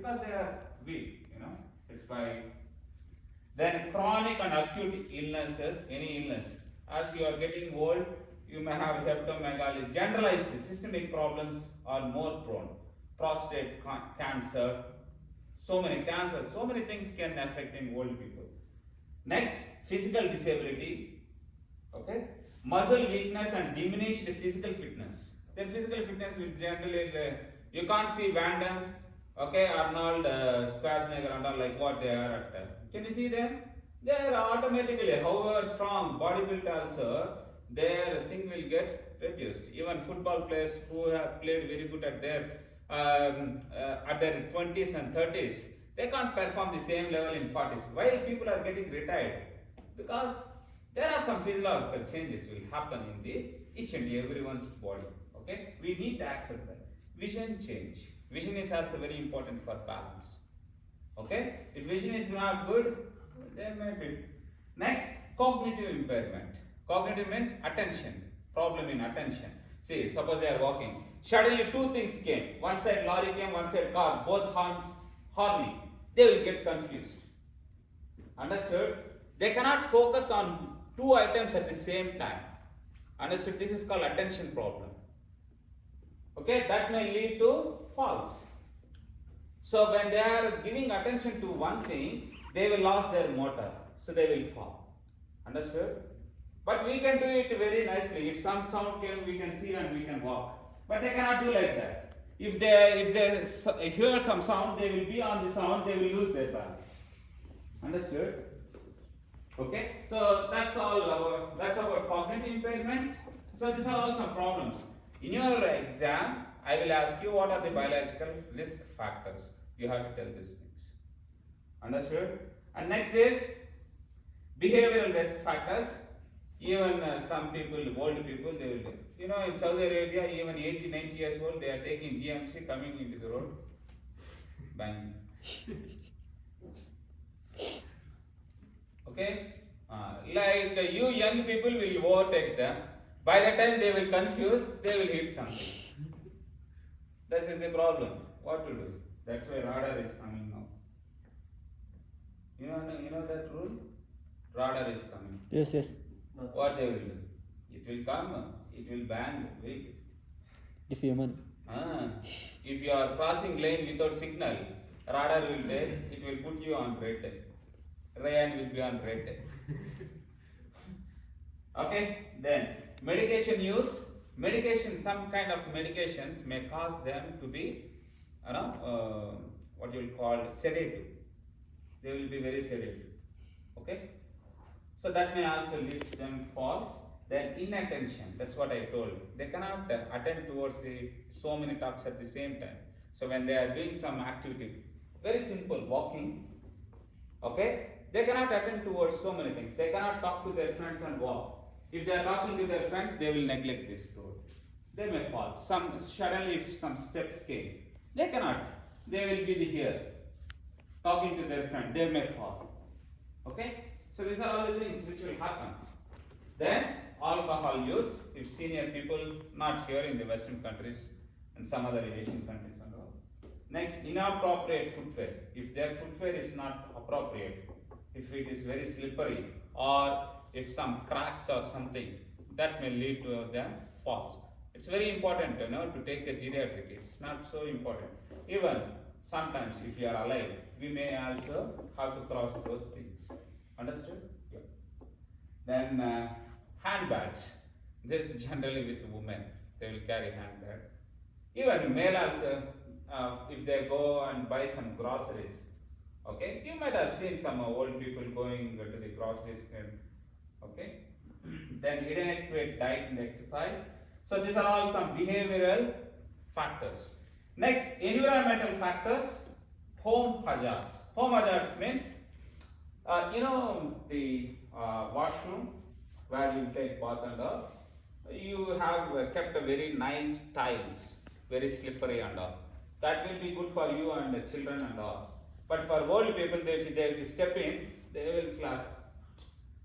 because they are weak, it's by. Then chronic and acute illnesses, any illness. As you are getting old, you may have hepatomegaly. Generalized systemic problems are more prone. Prostate cancer, so many cancers, so many things can affect in old people. Next, physical disability, okay, muscle weakness and diminished physical fitness. Their physical fitness will generally, you can't see Van Damme, okay, Arnold Schwarzenegger and all like what they are at. Can you see them? They are automatically, however strong, body built also, their thing will get reduced. Even football players who have played very good at their 20s and 30s, they can't perform the same level in 40s. Why people are getting retired? Because there are some physiological changes will happen in the each and everyone's body. Okay, we need to accept that. Vision change. Vision is also very important for parents. Okay, if vision is not good, then maybe. Next, cognitive impairment. Cognitive means attention, problem in attention. See, suppose they are walking. Suddenly two things came. One side lorry came, one side car. Both horns horny. They will get confused. Understood? They cannot focus on two items at the same time. Understood? This is called attention problem. Okay, that may lead to falls. So when they are giving attention to one thing, they will lose their motor. So they will fall. Understood? But we can do it very nicely. If some sound came, we can see and we can walk. But they cannot do like that. If they hear some sound, they will be on the sound, they will lose their balance. Understood? Okay? So that's all that's about cognitive impairments. So these are all some problems. In your exam, I will ask you what are the biological risk factors. You have to tell these things. Understood? And next is behavioral risk factors. Even some people, old people, they will, in Saudi Arabia, even 80, 90 years old, they are taking GMC coming into the road, bang. Okay? Like you young people will overtake them. By the time they will confuse, they will hit something. This is the problem. What to do? That's why radar is coming now. You know that rule? Radar is coming. Yes. What they will do? It will come, it will bang, wait. If human. If you are crossing lane without signal, radar will take, it will put you on red. Ryan will be on red. Okay, then medication use. Some kind of medications may cause them to be, what you will call sedative. They will be very sedative. Okay. So that may also lead them falls. Then inattention, that's what I told. They cannot attend towards so many talks at the same time. So when they are doing some activity, very simple, walking, okay, they cannot attend towards so many things. They cannot talk to their friends and walk. If they are talking to their friends, they will neglect this road. They may fall. Suddenly if some steps came, they cannot. They will be here, talking to their friend, they may fall. Okay? So these are all the things which will happen. Then alcohol use, if senior people not here in the Western countries and some other Asian countries and all. Next, inappropriate footwear. If their footwear is not appropriate, if it is very slippery or if some cracks or something, that may lead to them falls. It's very important to take a geriatric. It's not so important. Even sometimes if you are alive, we may also have to cross those things. Understood? Yeah. Then handbags. This is generally with women. They will carry handbag. Even male also, if they go and buy some groceries. Okay, you might have seen some old people going to the groceries. Okay. Then inadequate diet and exercise. So these are all some behavioral factors. Next, environmental factors. Home hazards. Home hazards means the washroom where you take bath and all, you have kept a very nice tiles, very slippery and all. That will be good for you and the children and all. But for old people, if they step in, they will slap.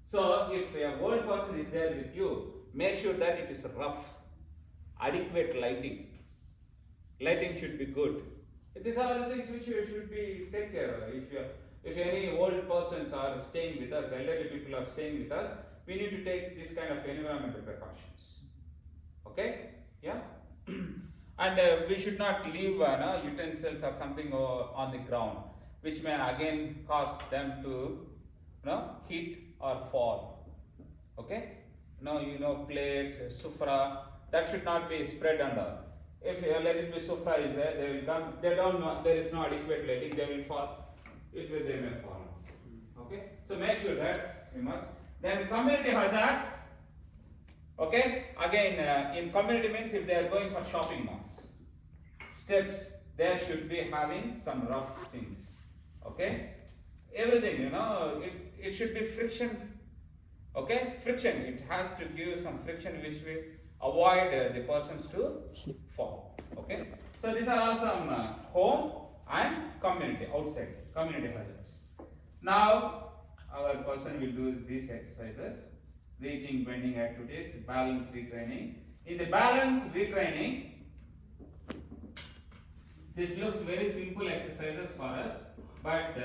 So if a old person is there with you, make sure that it is rough, adequate lighting. Lighting should be good. These are the things which you should be take care of. If any old persons are staying with us, elderly people are staying with us, we need to take this kind of environmental precautions. Okay? Yeah. And we should not leave utensils or something on the ground, which may again cause them to hit or fall. Okay? Now plates, sufra, that should not be spread under. If you let it be sufra is there, they will come. They don't know there is no adequate lighting. They will fall. They may fall. Okay. So make sure that we must. Then community hazards. Okay. Again, in community means if they are going for shopping malls, steps there should be having some rough things. Okay. Everything it should be friction. Okay, friction. It has to give some friction which will avoid the persons to fall. Okay, so these are all some home and community outside community hazards. Now our person will do these exercises: reaching, bending activities, balance retraining. In the balance retraining, this looks very simple exercises for us, but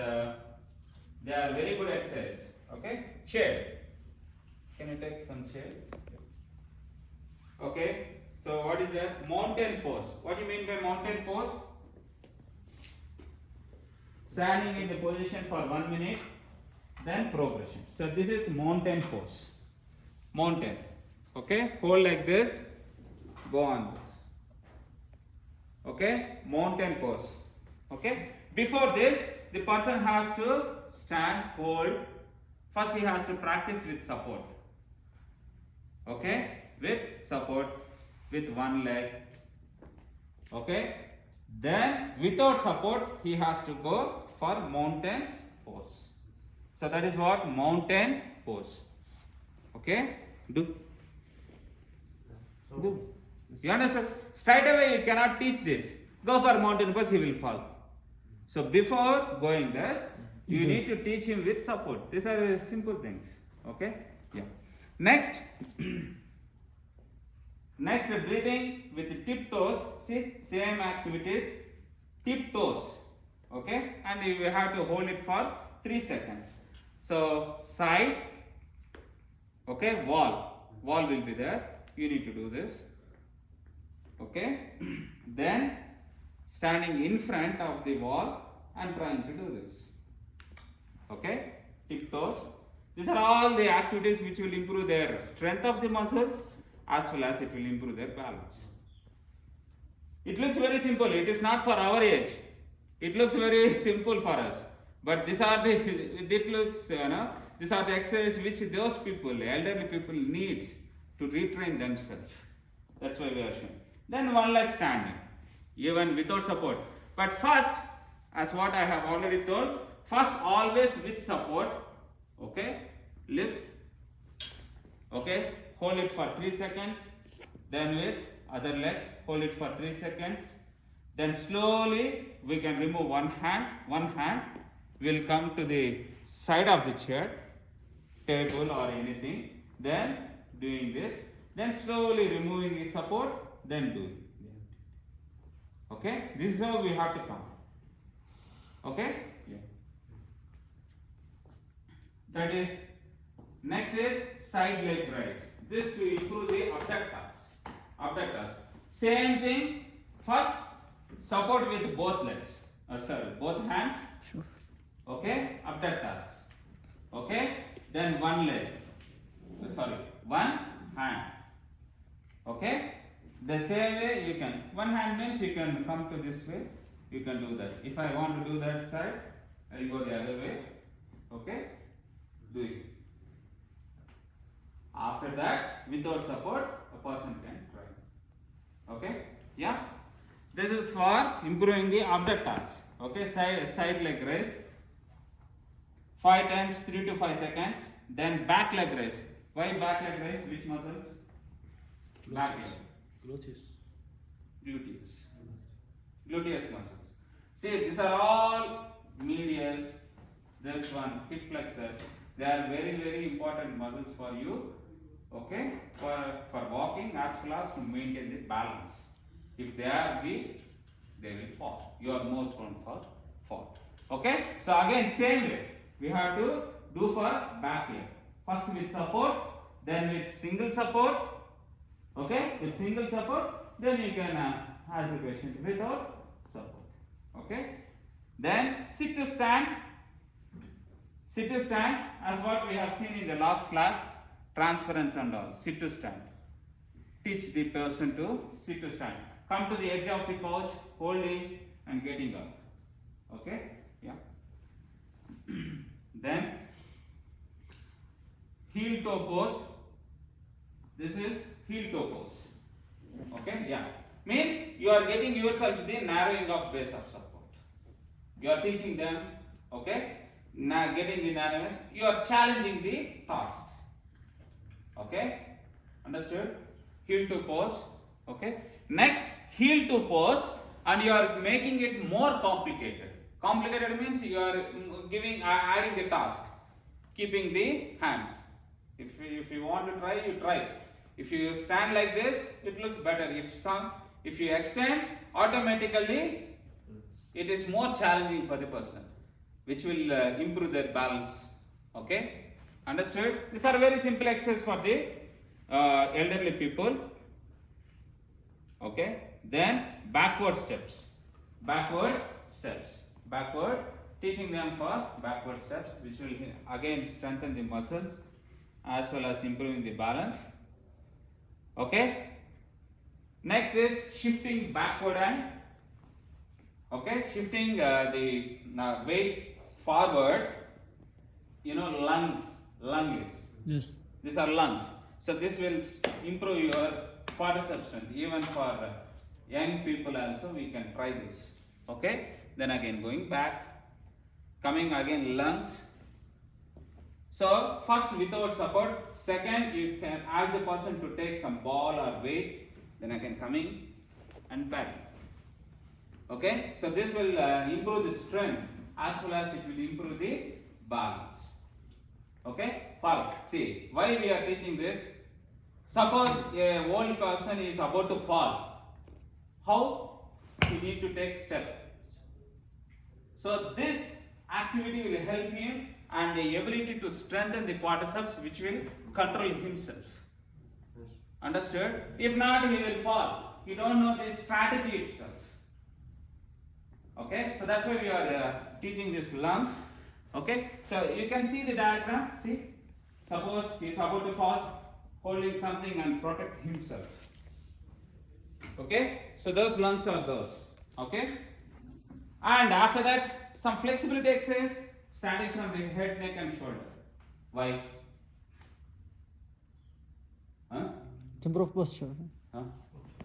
they are very good exercises. Okay, chair. Can you take some chair? Okay, so what is the mountain pose? What do you mean by mountain pose? Standing in the position for 1 minute, then progression. So this is mountain pose. Mountain. Okay, hold like this, go on this. Okay, mountain pose. Okay, before this, the person has to stand, hold. First, he has to practice with support. Okay, with support with one leg. Okay, then without support he has to go for mountain pose. So that is what mountain pose. Okay, do. You understand? Straight away you cannot teach this. Go for mountain pose, he will fall. So before going this, you need to teach him with support. These are simple things. Okay, yeah. Next, breathing with tip toes. See, same activities, tip toes. Okay, and you have to hold it for 3 seconds. So side, okay, wall will be there. You need to do this. Okay, then standing in front of the wall and trying to do this. Okay, tip toes. These are all the activities which will improve their strength of the muscles as well as it will improve their balance. It looks very simple. It is not for our age. It looks very simple for us. But these are the these are the exercises which those people, elderly people, needs to retrain themselves. That's why we are showing. Then one leg standing, even without support. But first, as what I have already told, first always with support. Okay, lift. Okay, hold it for 3 seconds. Then with other leg, hold it for 3 seconds. Then slowly we can remove one hand. One hand will come to the side of the chair, table or anything. Then doing this. Then slowly removing the support. Then doing. Okay, this is how we have to come. Okay. Yeah. That is, next is side leg raise. This to improve the abductors. Same thing. First, support with both legs. Both hands. Sure. Okay, abductors. Okay, then one leg. One hand. Okay, the same way you can. One hand means you can come to this way. You can do that. If I want to do that side, I will go the other way. Okay. Do it. After that, without support, a person can try. Okay? Yeah? This is for improving the abductors. Okay? Side leg raise. 5 times, 3 to 5 seconds. Then back leg raise. Why back leg raise? Which muscles? Back leg. Gluteus muscles. See, these are all medius. This one, hip flexor. They are very, very important muscles for you, okay, for walking as well as to maintain the balance. If they are weak, they will fall. You are more prone for fall. Okay? So again, same way. We have to do for back leg. First with support, then with single support. Okay? With single support, then you can ask the patient without support. Okay? Then sit to stand. Sit to stand, as what we have seen in the last class, transference and all. Sit to stand. Teach the person to sit to stand. Come to the edge of the couch, holding and getting up. Okay? Yeah. Then heel toe pose. This is heel toe pose. Okay? Yeah. Means you are getting yourself the narrowing of base of support. You are teaching them, okay? Now getting the narrowness, you are challenging the tasks. Okay? Understood? Heel to pose. Okay? Next, heel to pose, and you are making it more complicated. Complicated means you are adding the task, keeping the hands. If you want to try, you try. If you stand like this, it looks better. If you extend, automatically it is more challenging for the person, which will improve their balance. Okay? Understood? These are very simple exercises for the elderly people. Okay? Then backward steps. Backward steps. Backward, teaching them for backward steps, which will again strengthen the muscles as well as improving the balance. Okay? Next is shifting backward and shifting the weight forward. You know, lungs. Yes. These are lungs. So this will improve your quadriceps strength. Even for young people also, we can try this. Okay? Then again going back, coming again lungs. So first without support. Second, you can ask the person to take some ball or weight. Then again coming and back. Okay? So this will improve the strength as well as it will improve the balance. Okay? Forward. See, why we are teaching this? Suppose a old person is about to fall. How? He need to take step. So this activity will help him and the ability to strengthen the quadriceps, which will control himself. Understood? If not, he will fall. You don't know the strategy itself. Okay? So that's why we are teaching these lungs. Okay? So you can see the diagram. See? Suppose he is about to fall, holding something and protect himself. Okay? So those lungs are those. Okay? And after that, some flexibility exercise, standing from the head, neck and shoulder. Why? Huh? To improve posture. Huh?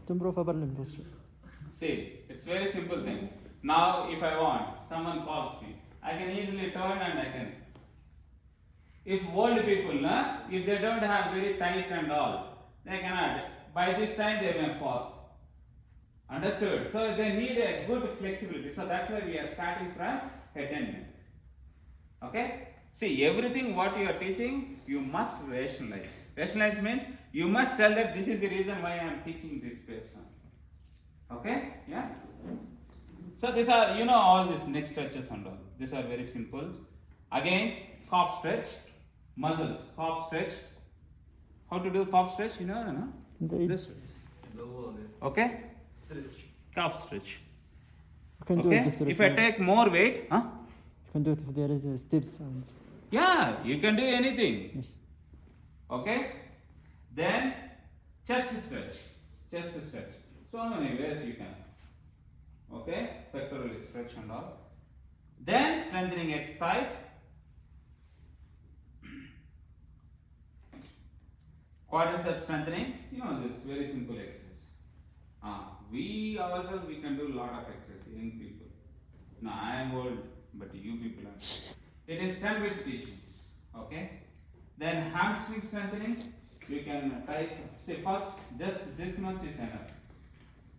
To improve upper limb posture. See, it's very simple thing. Now, if I want, someone calls me, I can easily turn and I can. If old people, if they don't have very tight and all, they cannot. By this time, they may fall. Understood? So they need a good flexibility. So that's why we are starting from head and neck. Okay? See, everything what you are teaching, you must rationalize. Rationalize means you must tell that this is the reason why I am teaching this person. Okay? Yeah? So these are, all these neck stretches and all. These are very simple. Again, calf stretch, muscles, calf stretch. How to do calf stretch? No? This way. Okay? Calf stretch. You can do it, doctor. If I take more weight, You can do it if there is steps and. Yeah, you can do anything. Yes. Okay? Then chest stretch. So many ways you can. Okay? Pectoral stretch and all. Then strengthening exercise. Quadricep strengthening. This very simple exercise. We ourselves, we can do a lot of exercise, young people. Now I am old, but you people are. It is 10 repetitions. Okay? Then hamstring strengthening, you can try. Say first, just this much is enough.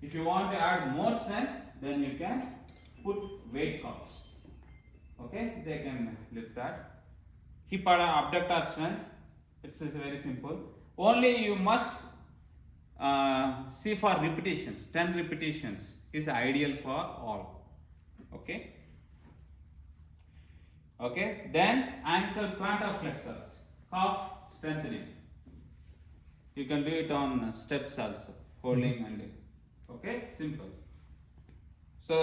If you want to add more strength, then you can put weight cups. Okay? They can lift that. Hip abductor strength. It's very simple. Only you must see for repetitions, 10 repetitions. is ideal for all. Okay. Okay. Then ankle plantar flexors, calf strengthening. You can do it on steps also, holding and okay, simple. So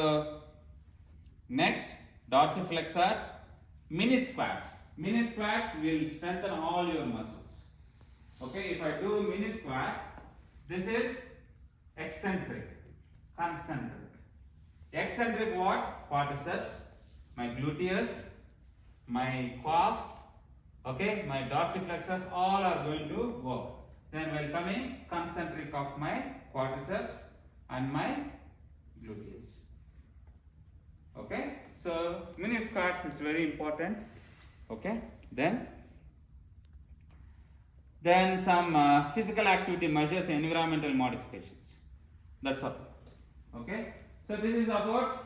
next, dorsiflexors, mini squats. Mini squats will strengthen all your muscles. Okay, if I do mini squat, this is eccentric, concentric. Eccentric what? Quadriceps, my gluteus, my calf, okay, my dorsiflexors, all are going to work. Then while coming, concentric of my quadriceps and my gluteus. Okay, so mini squats is very important. Okay, then some physical activity measures, environmental modifications. That's all. Okay, so this is about